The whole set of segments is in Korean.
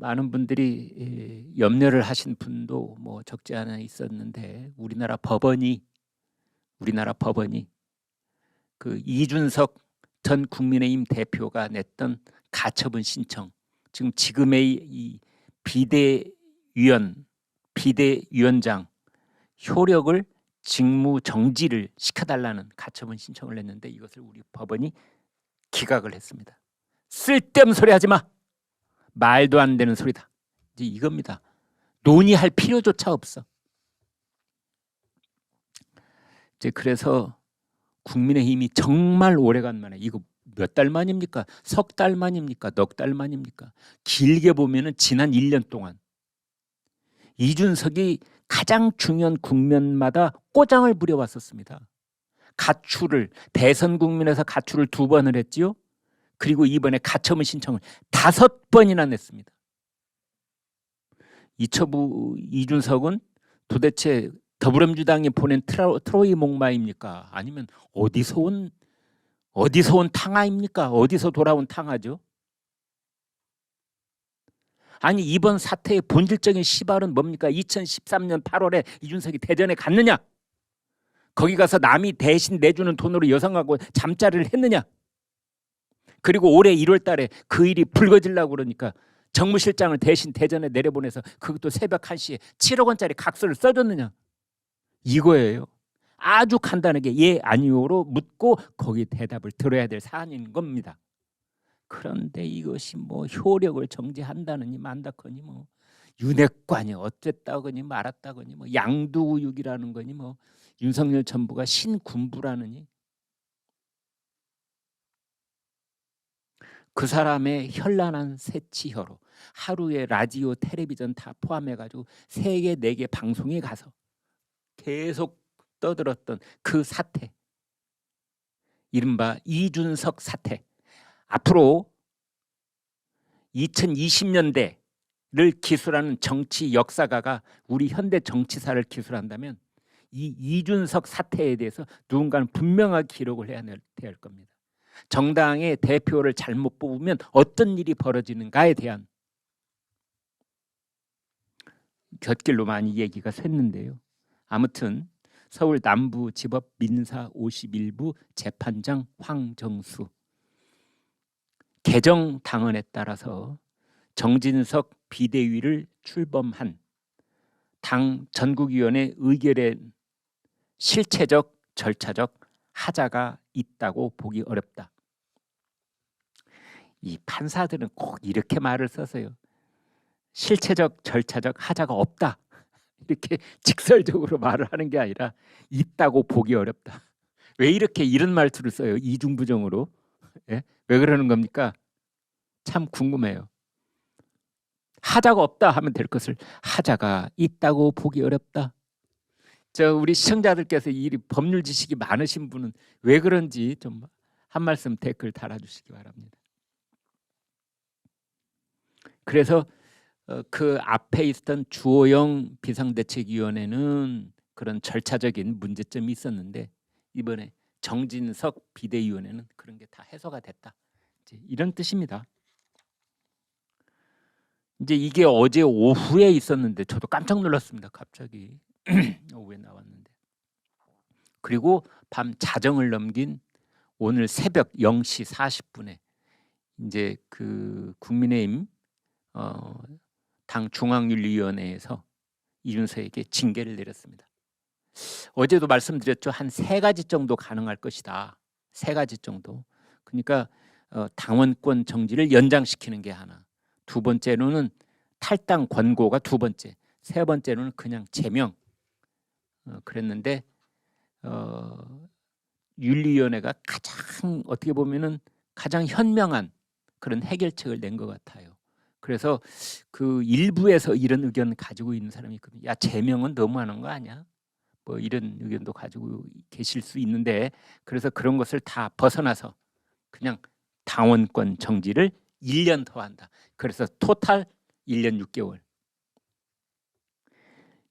많은 분들이 염려를 하신 분도 뭐 적지 않아 있었는데 우리나라 법원이 그 이준석 전 국민의힘 대표가 냈던 가처분 신청, 지금의 이 비대위원장 효력을 직무 정지를 시켜달라는 가처분 신청을 냈는데 이것을 우리 법원이 기각을 했습니다. 쓸데없는 소리 하지 마. 말도 안 되는 소리다. 이제 이겁니다. 논의할 필요조차 없어. 이제 그래서 국민의힘이 정말 오래간만에, 이거 몇 달 만입니까? 석 달 만입니까? 넉 달 만입니까? 길게 보면은 지난 1년 동안 이준석이 가장 중요한 국면마다 꼬장을 부려왔었습니다. 가출을, 대선 국면에서 가출을 2번을 했지요. 그리고 이번에 가처분 신청을 5번이나 냈습니다. 이처부 이준석은 도대체 더불어민주당이 보낸 트로이 목마입니까? 아니면 어디서 온 탕화입니까? 어디서 돌아온 탕화죠? 아니, 이번 사태의 본질적인 시발은 뭡니까? 2013년 8월에 이준석이 대전에 갔느냐? 거기 가서 남이 대신 내주는 돈으로 여성하고 잠자리를 했느냐? 그리고 올해 1월 달에 그 일이 불거지려고 그러니까 정무실장을 대신 대전에 내려보내서 그것도 새벽 1시에 7억 원짜리 각서를 써줬느냐? 이거예요. 아주 간단하게 예, 아니오로 묻고 거기에 대답을 들어야 될 사안인 겁니다. 그런데 이것이 뭐 효력을 정지한다느니 만다거니 뭐 윤핵관이 어쨌다거니 말았다거니 뭐 양두구육이라는 거니 뭐 윤석열 정부가 신군부라느니 그 사람의 현란한 새치혀로 하루에 라디오, 텔레비전 다 포함해가지고 3개, 4개 방송에 가서 계속 떠들었던 그 사태, 이른바 이준석 사태, 앞으로 2020년대를 기술하는 정치 역사가가 우리 현대 정치사를 기술한다면 이 이준석 사태에 대해서 누군가는 분명하게 기록을 해야 될 겁니다. 정당의 대표를 잘못 뽑으면 어떤 일이 벌어지는가에 대한 곁길로 많이 얘기가 샜는데요. 아무튼 서울 남부지법 민사 51부 재판장 황정수 개정 당헌에 따라서 정진석 비대위를 출범한 당 전국위원회 의결엔 실체적 절차적 하자가 있다고 보기 어렵다. 이 판사들은 꼭 이렇게 말을 써서요. 실체적 절차적 하자가 없다. 이렇게 직설적으로 말을 하는 게 아니라 있다고 보기 어렵다. 왜 이렇게 이런 말투를 써요? 이중부정으로. 예? 왜 그러는 겁니까? 참 궁금해요. 하자가 없다 하면 될 것을 하자가 있다고 보기 어렵다. 우리 시청자들께서 이 법률 지식이 많으신 분은 왜 그런지 좀 한 말씀 댓글 달아주시기 바랍니다. 그래서 그 앞에 있었던 주호영 비상대책위원회는 그런 절차적인 문제점이 있었는데 이번에 정진석 비대위원회는 그런 게 다 해소가 됐다. 이런 뜻입니다. 이제 이게 어제 오후에 있었는데 저도 깜짝 놀랐습니다. 갑자기 오후에 나왔는데. 그리고 밤 자정을 넘긴 오늘 새벽 0시 40분에 이제 그 국민의힘 당 중앙윤리위원회에서 이준석에게 징계를 내렸습니다. 어제도 말씀드렸죠. 한 3가지 정도 가능할 것이다. 3가지 정도. 그러니까 당원권 정지를 연장시키는 게 하나. 2번째로는 탈당 권고가 2번째. 3번째로는 그냥 제명. 그랬는데 윤리위원회가 가장 어떻게 보면은 가장 현명한 그런 해결책을 낸 것 같아요. 그래서 그 일부에서 이런 의견 가지고 있는 사람이 있거든요. 야, 제명은 너무하는 거 아니야? 뭐 이런 의견도 가지고 계실 수 있는데 그래서 그런 것을 다 벗어나서 그냥 당원권 정지를 1년 더 한다. 그래서 토탈 1년 6개월.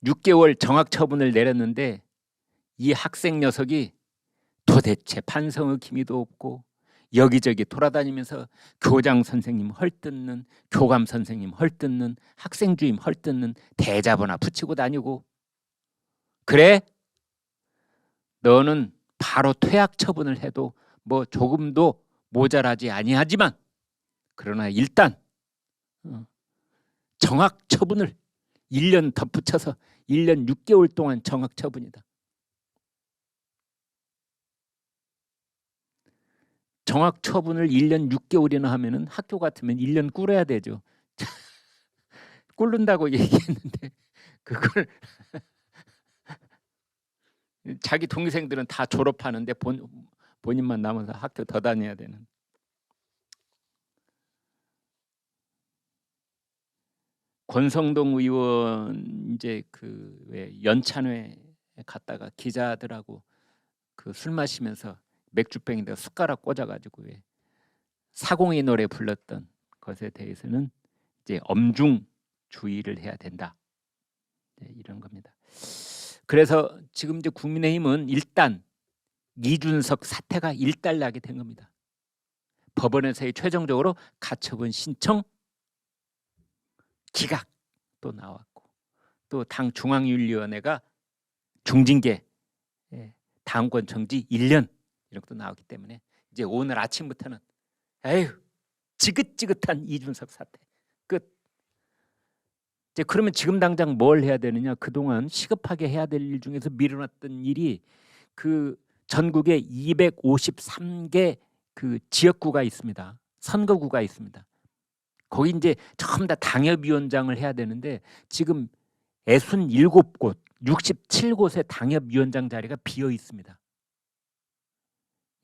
6개월 정학 처분을 내렸는데 이 학생 녀석이 도대체 반성의 기미도 없고 여기저기 돌아다니면서 교장 선생님 헐뜯는, 교감 선생님 헐뜯는, 학생 주임 헐뜯는 대자보나 붙이고 다니고. 그래? 너는 바로 퇴학 처분을 해도 뭐 조금도 모자라지 아니하지만, 그러나 일단 정학 처분을 1년 덧붙여서 1년 6개월 동안 정학 처분이다. 정학 처분을 1년 6개월이나 하면은 학교 같으면 1년 꿇어야 되죠. 꿇는다고 얘기했는데 그걸 자기 동생들은 다 졸업하는데 본인만 남아서 학교 더 다녀야 되는. 권성동 의원 이제 그 왜 연찬회 갔다가 기자들하고 그 술 마시면서 맥주병에다가 숟가락 꽂아가지고 왜 사공의 노래 불렀던 것에 대해서는 이제 엄중 주의를 해야 된다. 이런 겁니다. 그래서 지금 이제 국민의힘은 일단 이준석 사태가 일단락이 된 겁니다. 법원에서의 최종적으로 가처분 신청 기각 또 나왔고, 또 당 중앙윤리위원회가 중징계 당권 정지 1년 이런 것도 나왔기 때문에 이제 오늘 아침부터는 에휴 지긋지긋한 이준석 사태 끝. 이제 그러면 지금 당장 뭘 해야 되느냐? 그동안 시급하게 해야 될 일 중에서 미뤄놨던 일이 그 전국에 253개 그 지역구가 있습니다. 선거구가 있습니다. 거기 이제 전부 다 당협위원장을 해야 되는데 지금 67곳, 67곳의 당협위원장 자리가 비어 있습니다.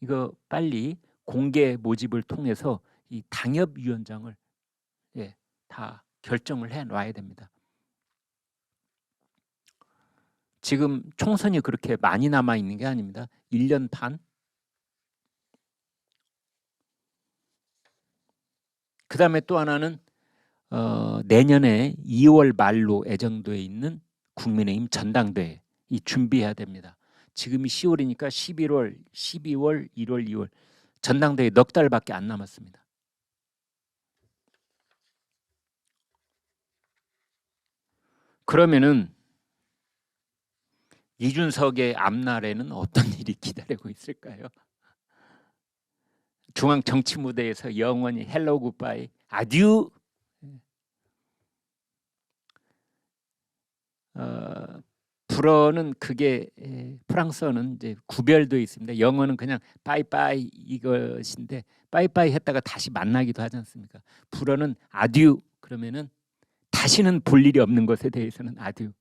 이거 빨리 공개 모집을 통해서 이 당협위원장을 다 결정을 해놔야 됩니다. 지금 총선이 그렇게 많이 남아 있는 게 아닙니다. 1년 반. 그 다음에 또 하나는 내년에 2월 말로 예정돼 있는 국민의힘 전당대회 이 준비해야 됩니다. 지금이 10월이니까 11월, 12월, 1월, 2월 전당대회 넉 달밖에 안 남았습니다. 그러면은 이준석의 앞날에는 어떤 일이 기다리고 있을까요? 중앙 정치 무대에서 영원히 헬로 굿바이 아듀. 불어는 그게 프랑스어는 이제 구별되어 있습니다. 영어는 그냥 빠이빠이 이것인데 빠이빠이 했다가 다시 만나기도 하지 않습니까? 불어는 아듀 그러면은 다시는 볼 일이 없는 것에 대해서는 아듀.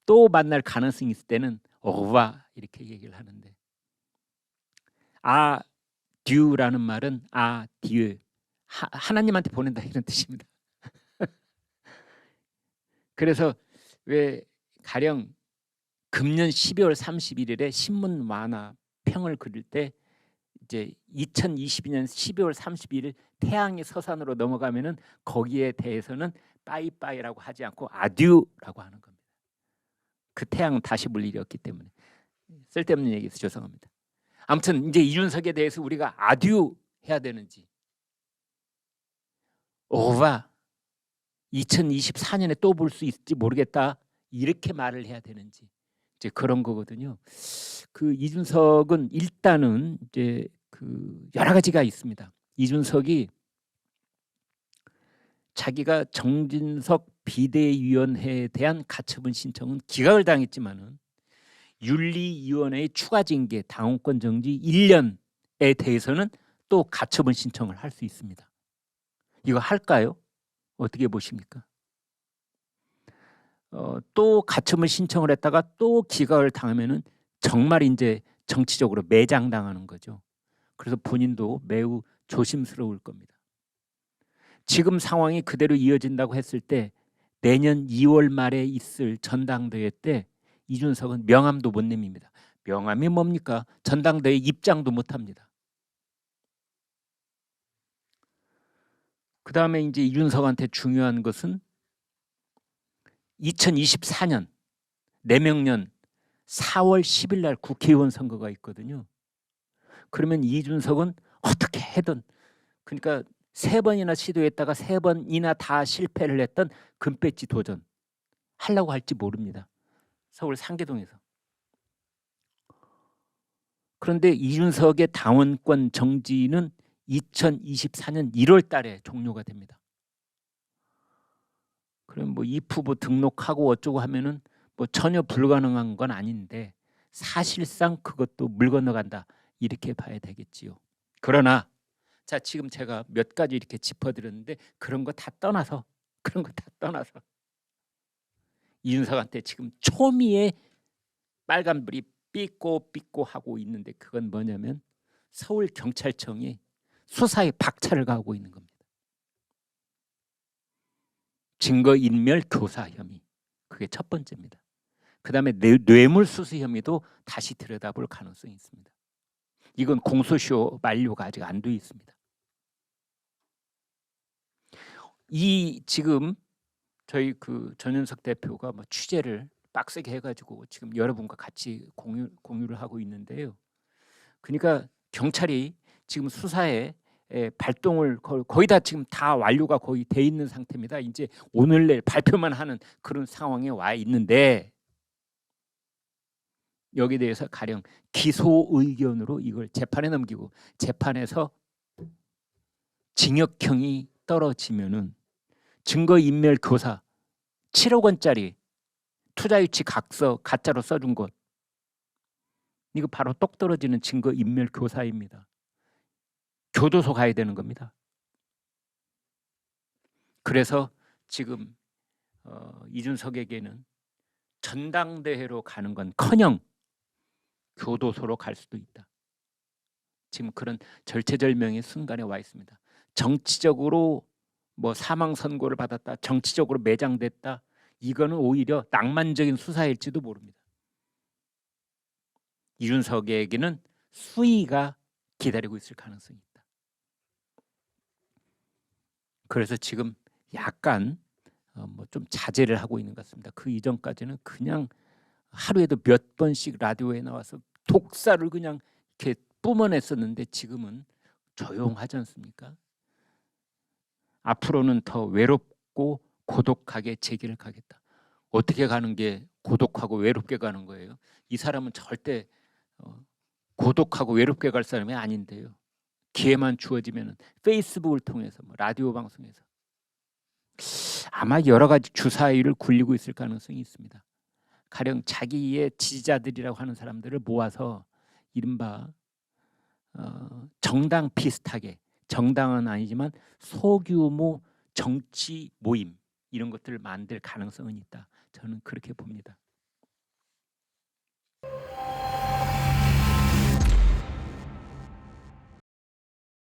또 만날 가능성이 있을 때는 오바 이렇게 얘기를 하는데, 아듀라는 말은 아듀 하나님한테 보낸다 이런 뜻입니다. 그래서 왜 가령 금년 12월 31일에 신문 만화 평을 그릴 때 이제 2022년 12월 31일 태양이 서산으로 넘어가면은 거기에 대해서는 빠이빠이라고 하지 않고 아듀라고 하는 겁니다. 그 태양은 다시 볼 일이 없기 때문에. 쓸데없는 얘기해서 죄송합니다. 아무튼 이제 이준석에 대해서 우리가 아듀 해야 되는지, 오바 2024년에 또 볼 수 있을지 모르겠다 이렇게 말을 해야 되는지 이제 그런 거거든요. 그 이준석은 일단은 이제 그 여러 가지가 있습니다. 이준석이 자기가 정진석 비대위원회에 대한 가처분 신청은 기각을 당했지만은 윤리위원회의 추가 징계 당원권 정지 1년에 대해서는 또 가처분 신청을 할 수 있습니다. 이거 할까요? 어떻게 보십니까? 또 가처분 신청을 했다가 또 기각을 당하면은 정말 이제 정치적으로 매장당하는 거죠. 그래서 본인도 매우 조심스러울 겁니다. 지금 상황이 그대로 이어진다고 했을 때 내년 2월 말에 있을 전당대회 때 이준석은 명함도 못 내밉니다. 명함이 뭡니까? 전당대회 입장도 못 합니다. 그 다음에 이제 이준석한테 중요한 것은 2024년 내명년 4월 10일 날 국회의원 선거가 있거든요. 그러면 이준석은 어떻게 해든 그러니까 3번이나 시도했다가 3번이나 다 실패를 했던 금배지 도전 하려고 할지 모릅니다. 서울 상계동에서. 그런데 이준석의 당원권 정지는 2024년 1월 달에 종료가 됩니다. 그럼 뭐 이 후보 등록하고 어쩌고 하면은 뭐 전혀 불가능한 건 아닌데 사실상 그것도 물 건너간다 이렇게 봐야 되겠지요. 그러나 자 지금 제가 몇 가지 이렇게 짚어드렸는데 그런 거 다 떠나서 이준석한테 지금 초미의 빨간불이 삐꼬삐꼬 하고 있는데 그건 뭐냐면 서울경찰청이 수사에 박차를 가하고 있는 겁니다. 증거인멸 교사 혐의 그게 첫 번째입니다. 그 다음에 뇌물수수 혐의도 다시 들여다볼 가능성이 있습니다. 이건 공소시효 만료가 아직 안 돼 있습니다. 이 지금 저희 그 전현석 대표가 뭐 취재를 빡세게 해가지고 지금 여러분과 같이 공유를 하고 있는데요. 그러니까 경찰이 지금 수사에 발동을 거의 다 지금 다 완료가 거의 돼 있는 상태입니다. 이제 오늘 내일 발표만 하는 그런 상황에 와 있는데 여기에 대해서 가령 기소 의견으로 이걸 재판에 넘기고 재판에서 징역형이 떨어지면은 증거인멸 교사 7억 원짜리 투자유치 각서 가짜로 써준 것 이거 바로 똑 떨어지는 증거인멸 교사입니다. 교도소 가야 되는 겁니다. 그래서 지금 이준석에게는 전당대회로 가는 건커녕 교도소로 갈 수도 있다. 지금 그런 절체절명의 순간에 와 있습니다. 정치적으로 뭐 사망 선고를 받았다, 정치적으로 매장됐다. 이거는 오히려 낭만적인 수사일지도 모릅니다. 이준석에게는 수위가 기다리고 있을 가능성이 있다. 그래서 지금 약간 뭐 좀 자제를 하고 있는 것 같습니다. 그 이전까지는 그냥 하루에도 몇 번씩 라디오에 나와서 독사를 그냥 이렇게 뿜어냈었는데 지금은 조용하지 않습니까? 앞으로는 더 외롭고 고독하게 제 길을 가겠다. 어떻게 가는 게 고독하고 외롭게 가는 거예요? 이 사람은 절대 고독하고 외롭게 갈 사람이 아닌데요. 기회만 주어지면 페이스북을 통해서 뭐 라디오 방송에서 아마 여러 가지 주사위를 굴리고 있을 가능성이 있습니다. 가령 자기의 지지자들이라고 하는 사람들을 모아서 이른바 정당 비슷하게 정당은 아니지만 소규모 정치 모임 이런 것들을 만들 가능성은 있다. 저는 그렇게 봅니다.